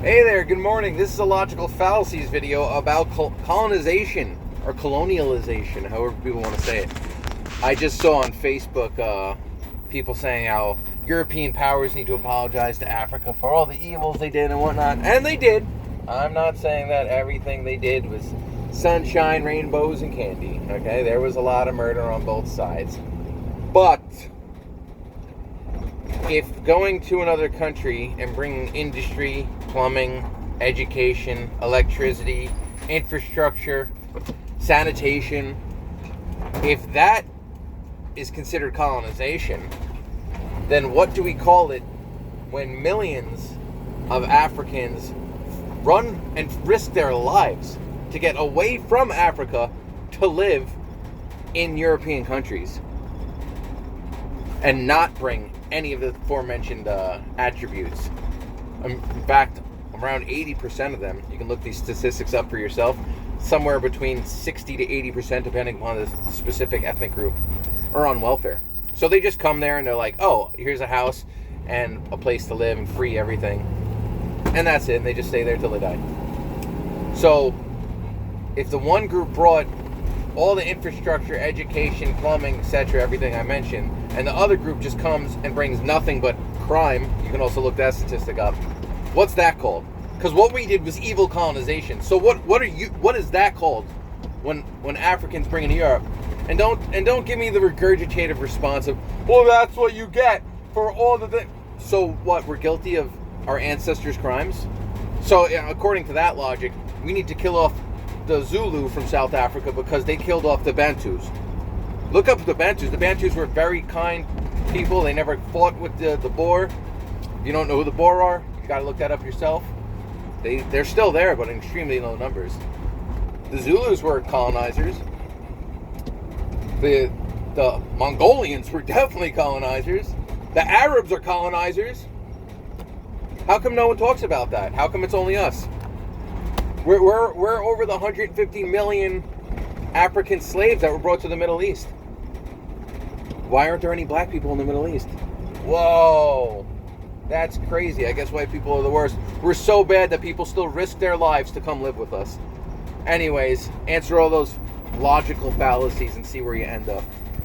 Hey there, good morning. This is a Logical Fallacies video about colonization or colonialization, however people want to say it. I just saw on Facebook people saying how European powers need to apologize to Africa for all the evils they did and whatnot. And they did. I'm not saying that everything they did was sunshine, rainbows, and candy. Okay, there was a lot of murder on both sides. But if going to another country and bringing industry, plumbing, education, electricity, infrastructure, sanitation, if that is considered colonization, then what do we call it when millions of Africans run and risk their lives to get away from Africa to live in European countries and not bring any of the aforementioned attributes? In fact, around 80% of them, you can look these statistics up for yourself, somewhere between 60 to 80%, depending upon the specific ethnic group, are on welfare. So they just come there and they're like, oh, here's a house and a place to live and free everything. And that's it. And they just stay there till they die. So if the one group brought all the infrastructure, education, plumbing, etc., everything I mentioned, and the other group just comes and brings nothing but crime, you can also look that statistic up. What's that called? Because what we did was evil colonization. So what is that called when Africans bring into Europe? And don't give me the regurgitative response of, well, that's what you get for all the things. So what? We're guilty of our ancestors' crimes? So according to that logic, we need to kill off the Zulu from South Africa because they killed off the Bantus. Look up the Bantus. The Bantus were very kind people. They never fought with the Boer. If you don't know who the Boer are, you got to look that up yourself. They're still there, but in extremely low numbers. The Zulus were colonizers. The Mongolians were definitely colonizers. The Arabs are colonizers. How come no one talks about that? How come it's only us? We're over the 150 million African slaves that were brought to the Middle East. Why aren't there any black people in the Middle East? Whoa, that's crazy. I guess white people are the worst. We're so bad that people still risk their lives to come live with us. Anyways, answer all those logical fallacies and see where you end up.